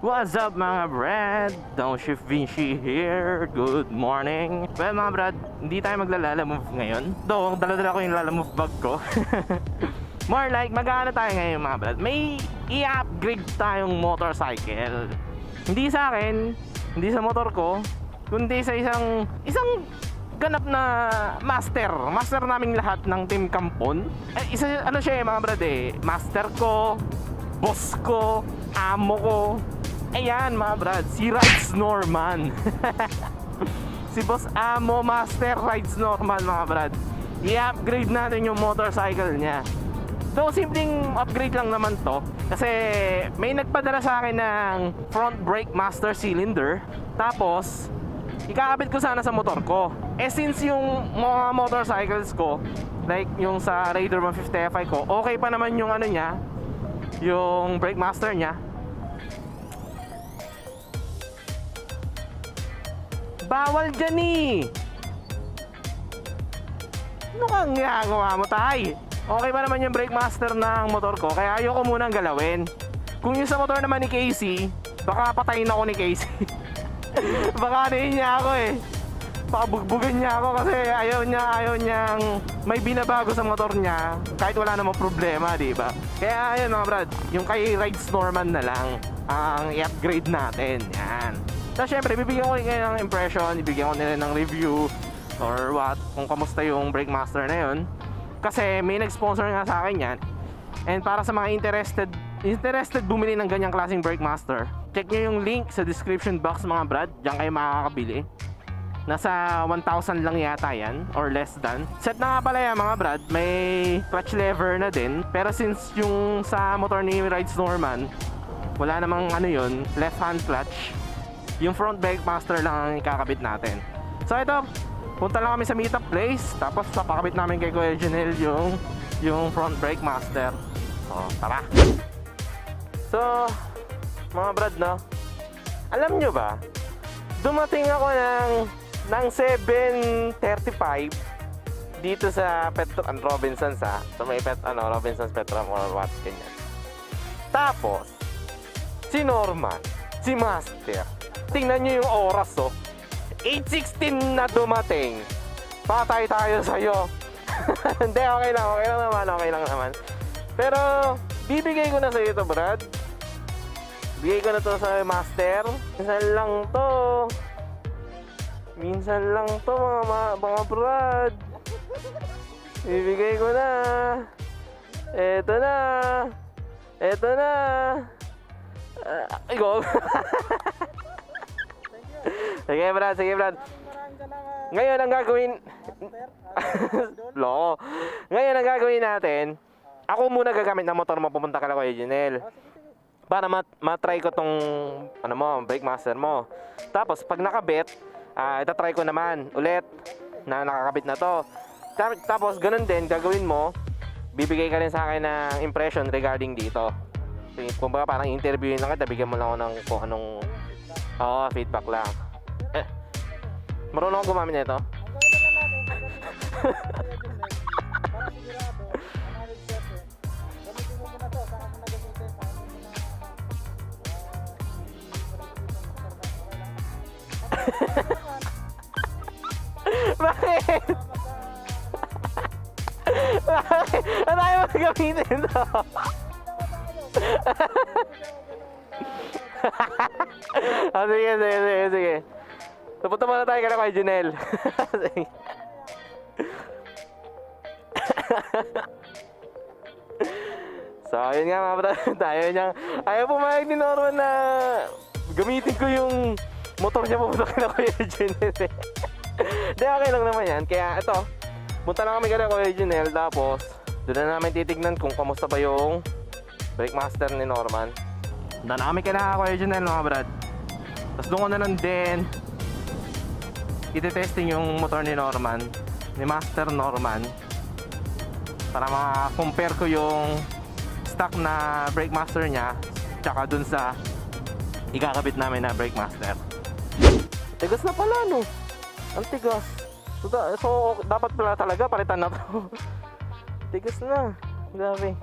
What's up mga brad? DownShiftVinci here. Good morning. Well mga brad, hindi tayo maglalamove ngayon. Though, dala-dala ko yung lalamove bag ko. More like, mag-ano tayo ngayon mga brad. May i-upgrade tayong motorcycle. Hindi sa akin, hindi sa motor ko, kundi sa isang ganap na master naming lahat ng Team Kampon. Isa, ano siya mga brad master ko, boss ko, amo ko. Ayan mga brad, si Ridesnorman. Si boss amo, master Ridesnorman mga brad. I-upgrade natin yung motorcycle niya. Though simpleng upgrade lang naman to, kasi may nagpadala sa akin ng front brake master cylinder. Tapos ikakabit ko sana sa motor ko. Since yung mga motorcycles ko, like yung sa Raider 150 Fi ko, okay pa naman yung ano niya, yung brake master niya. Bawal dyan Ano kang ginagawa mo, tay? Okay pa naman yung brake master ng motor ko, kaya ayoko munang galawin. Kung yung sa motor naman ni Casey, baka patayin ako ni Casey. Baka anayin niya ako baka bugbugan niya ako kasi ayaw niyang may binabago sa motor niya kahit wala namang problema, diba? Kaya ayun mga brad, yung kay Ridesnorman na lang ang i-upgrade natin. Yan. So syempre, bibigyan ko kayo ng impression, bibigyan ko nila ng review or what, kung kamusta yung brake master na yun. Kasi may nag-sponsor nga sa akin yan. And para sa mga interested bumili ng ganyang klaseng brake master, check nyo yung link sa description box mga brad. Diyan kayo makakabili. Nasa 1,000 lang yata yan, or less than. Set na nga pala yan mga brad, may clutch lever na din. Pero since yung sa motor ni Ridesnorman, wala namang ano yun, left hand clutch, yung front brake master lang ang ikakabit natin. So ito, punta lang kami sa meetup place, tapos papakabit namin kay Kuya Janelle yung front brake master. So tara. So mga brad, no, alam nyo ba, dumating ako ng 7:35 dito sa Robinsons so may Robinsons Petram or what, ganyan. Tapos si Norman, si Master, tingnan nyo yung oras 8:16 na dumating. Patay tayo sa'yo. Hindi, okay lang naman. Pero bibigay ko na sa'yo ito, Brad. Bigay ko na to sa Master. Minsan lang to mga Brad. Bibigay ko na. Eto na. Go. Sige Brad. Ngayon ang gagawin Loko. Ngayon ang gagawin natin, ako muna gagamit ng motor mo, pupunta ka na Kuya Janelle, para matry ko tong brake master mo. Tapos pag nakabit, itatry ko naman ulit na nakakabit na to. Tapos ganun din gagawin mo, bibigay ka rin sa akin ng impression regarding dito. Kung baka parang interviewin lang kita, bigyan mo lang ako ng kung anong feedback lang. Marunong ako gumamit nito. Bakit? Ano tayo magagamitin ito? Sige. Napunta muna tayo kay Janelle. So ayun nga mga brad, ayaw pumayag ni Norman na gamitin ko yung motor niya, pupunta kay Kuya Janelle. Hindi, okay lang naman yan. Kaya ito, punta lang kami kay Kuya Janelle, tapos doon na namin titignan kung kamusta ba yung brake master ni Norman. Punta na kami kay Kuya Janelle mga brad. Tapos doon ko na lang din iti-testing yung motor ni Norman, ni Master Norman, para ma-compare ko yung stock na brake master niya tsaka dun sa ikakabit namin na brake master. Tigas na pala ang tigas. So dapat pala talaga palitan na to. Tigas na, grabe.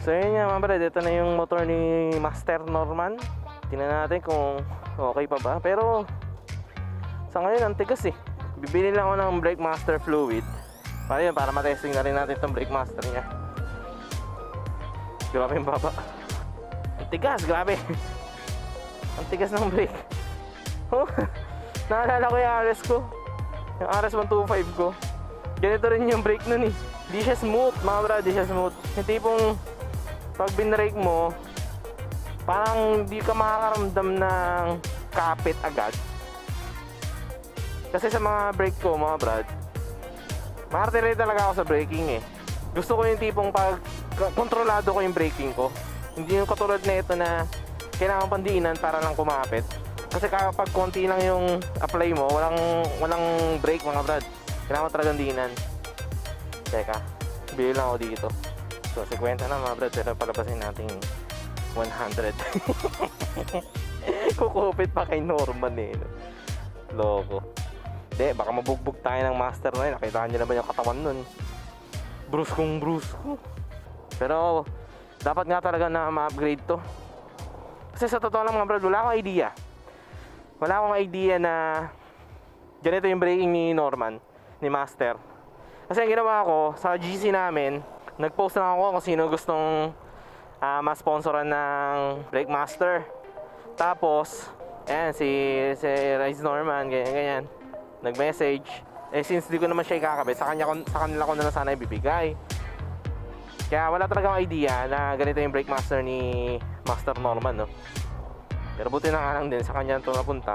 So yun nga mga brad, ito na yung motor ni Master Norman Tingnan natin kung okay pa ba. Pero sa ngayon ang tigas eh. Bibili lang ako ng brake master fluid para yun, para matesting na rin natin itong brake master nya. Grabe yung baba. Ang tigas, grabe. Ang tigas ng brake. Oh, naalala ko yung RS ko, yung RS125 ko. Ganito rin yung brake nun eh. Di siya smooth mga brad, di siya smooth. Yung tipong pag binrake mo, parang di ka makakaramdam ng kapit agad. Kasi sa mga brake ko mga brad, maarte talaga ako sa braking eh. Gusto ko yung tipong pag kontrolado ko yung braking ko. Hindi yung katulad na ito na kailangan pandiinan para lang kumapit. Kasi kapag konti lang yung apply mo, walang brake mga brad. Kailangan mo talagang diinan. Teka, bili lang ako dito. So, 50 na mga brad, pero palabasin natin 100. Kukupit pa kay Norman eh. Loko. Hindi, baka mabugbog tayo ng master na yun. Nakita nyo naman yung katawan nun. Bruskong brusko. Pero, dapat nga talaga na ma-upgrade to. Kasi sa totoo lang mga brad, wala akong idea. Wala akong idea na ganito yung braking ni Norman, ni Master. Kasi ang ginawa ko, sa GC namin, nag-post lang ako kung sino gustong ma-sponsoran ng brake master. Tapos, ayan, si Ridesnorman, ganyan. Nag-message. Eh, since di ko naman siya ikakabit, sa kanila ko na lang sana ibibigay. Kaya wala talaga akong idea na ganito yung brake master ni Master Norman, no? Pero buti na nga lang din, sa kanya ito napunta.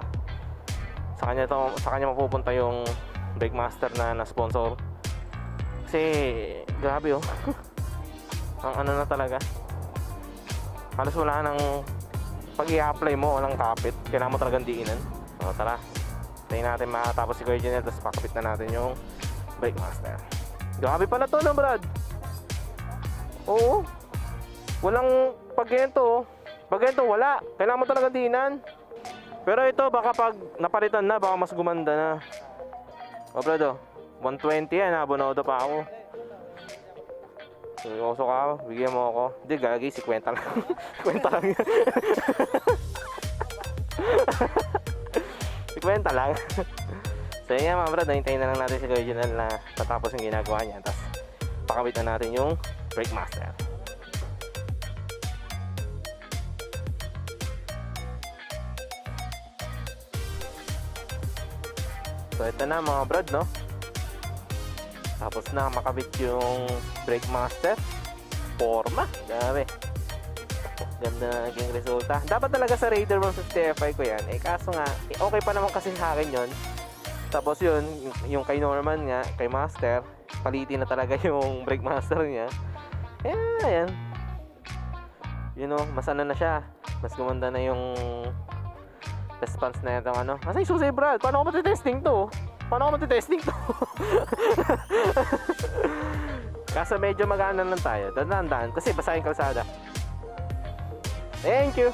Sa kanya mapupunta yung brake master na sponsor. Kasi, grabe oh. Ang ano na talaga. Halos wala nang pag i-apply mo, walang kapit. Kailangan mo talagang diinan. So, tara. Tayo natin matapos si Kuya Janelle, tapos pakapit na natin yung brake master. Grabe pala to, no, Brad? Oo. Walang pag ganito, pag ganito, wala. Kailangan mo talagang diinan. Pero ito, baka pag napalitan na, baka mas gumanda na. O, Brad, oh. 120 yan, abonodo pa ako. Seryoso ka, bigyan mo ako. Hindi, gagi, 50 lang. 50 lang yan. 50 lang. So yun nga mga brad, hintayin na lang natin si Kuya Janelle na tatapos yung ginagawa niya. Tapos pakabit na natin yung brake master. So ito na mga brad, no? Tapos na makabit yung brake master. Forma, grabe. Ganda na naging resulta. Dapat talaga sa Raider 150 Fi ko yan. Eh kaso nga, okay pa naman kasi sa akin yun. Tapos yun, yung kay Norman nga, kay Master, palitin na talaga yung brake master niya. Eh, ayan. You know, mas ano na siya. Mas gumanda na yung response na itong ano. Asa yung susi, Brad? Paano ko matitesting to? Paano ko matitesting to? Kaso medyo mag-ano lang tayo. Dandaan kasi basa yung kalsada. Thank you.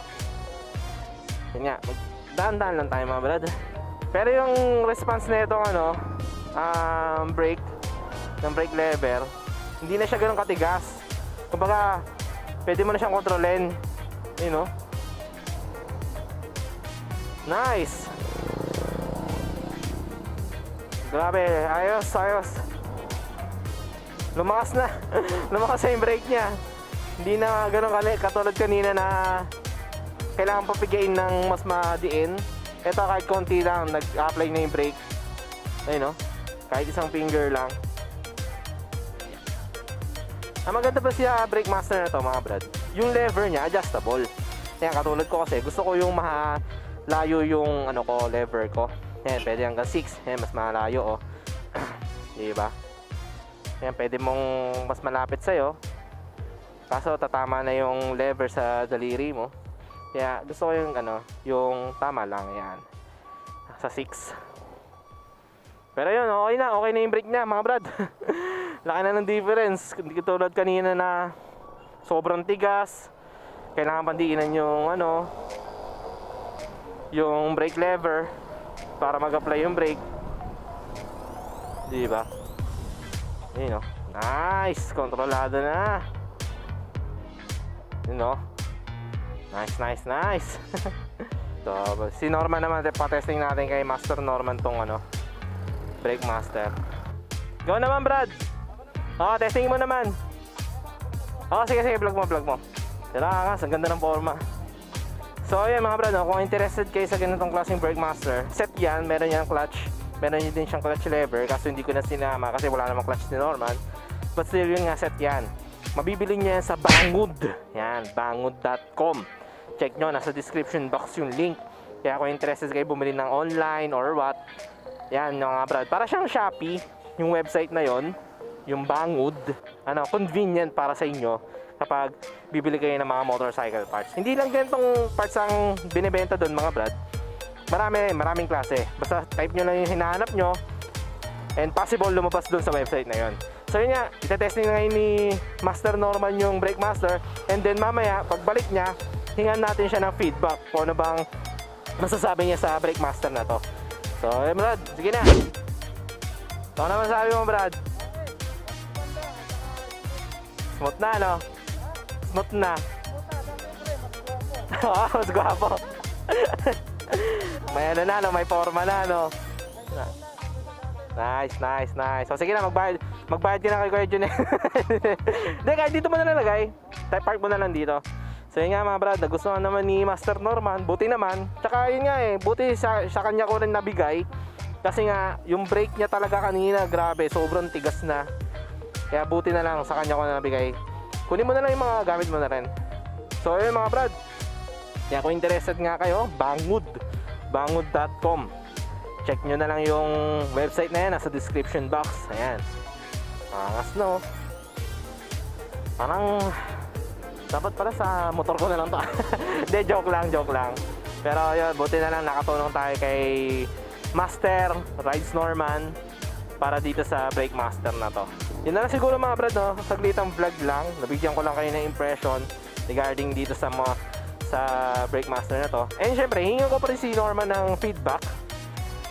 Yun nga, daan-daan lang tayo mga brad. Pero yung response na itong ano, brake, ng brake lever, hindi na siya ganun katigas. Kumbaga, pwede mo na siyang kontrolin. You know? Nice. Grabe, ayos, ayos. Lumakas na. Lumakas na yung brake niya. Hindi na ganun katulad kanina na kailangan papigain ng mas madiin. Ito kahit konti lang, nag-apply na yung brake. Ayun no? Kahit isang finger lang. Ang maganda pa siya brake master na to mga brad, yung lever niya adjustable. Kaya katulad ko kasi gusto ko yung malayo yung ano ko, lever ko. Yan, pwede hanggang 6. Yan, mas malayo oh. Diba? Yan, pwede mong mas malapit sa'yo. Kaso tatama na yung lever sa daliri mo. Kaya gusto ko yung ano, yung tama lang yan. Sa 6. Pero yun, okay na yung brake niya mga brad. Laki na ng difference. Hindi katulad kanina na sobrang tigas. Kailangan pandiinan yung ano, yung brake lever para mag-apply yung brake. Diba? Yun o. Nice! Kontrolado na. You know? Nice, nice, nice. So, si Norman naman, pa-testing natin kay Master Norman tong ano, brake master. Go naman, Brad. Oo, testing mo naman. Oo, sige, vlog mo. Tara, ang ganda ng forma. So, ayan mga Brad, no, kung interested kayo sa ganitong klaseng brake master, set yan, meron yan clutch. Meron din siyang clutch lever, kaso hindi ko na sinama kasi wala namang clutch ni Norman. But still, yun nga, set yan. Mabibili niya yan sa Banggood. Yan, banggood.com. Check nyo, nasa description box yung link. Kaya kung interested kayo bumili ng online or what, yan mga Brad. Para siyang Shopee, yung website na yon, yung Banggood. Ano, convenient para sa inyo kapag bibili kayo ng mga motorcycle parts. Hindi lang ganitong parts ang binibenta doon mga Brad. Maraming klase. Basta type nyo lang yung hinahanap nyo and possible lumabas doon sa website na yon. So yun nga, itetesting na ngayon ni Master Norman yung brake master, and then mamaya, pagbalik niya, hingan natin siya ng feedback kung ano bang masasabi niya sa brake master na to. So yun Brad, sige na. So ano masasabi mo Brad? Smooth na no? Smooth na. Oo, mas gwapo. May ano na no, may forma na no. Nice. So sige na, magbayad ka na kay Kuya Jun. Hindi, kahit dito mo na nalagay. Park mo na lang dito. So yun nga mga Brad, nagustuhan naman ni Master Norman. Buti naman. Tsaka yun nga buti sa kanya ko rin nabigay. Kasi nga, yung brake niya talaga kanina, grabe, sobrang tigas na. Kaya buti na lang sa kanya ko na nabigay. Kunin mo na lang yung mga gamit mo na rin. So yun mga Brad. Kaya kung interested nga kayo, banggood.com. Check nyo na lang yung website na yan, nasa description box. Ayan. Angas no. Parang dapat pala sa motor ko na lang to. Hindi, joke lang. Pero yun, buti na lang nakatulong tayo kay Master Ridesnorman para dito sa brake master na to. Yun na lang siguro mga Brad, no? Saglitang vlog lang. Nabigyan ko lang kayo ng impression regarding dito sa brake master na to. And syempre, hingi ko pa rin si Norman ng feedback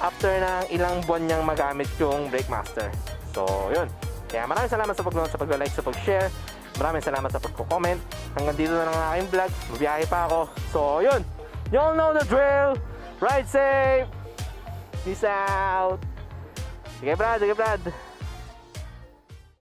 after ng ilang buwan niyang magamit yung brake master. So yun, kaya maraming salamat sa pag-like, sa pag-share. Maraming salamat sa pag-comment. Hanggang dito na lang ang aking vlog. Mabiyahe pa ako. So yun, you all know the drill. Ride safe. Peace out. Sige Brad.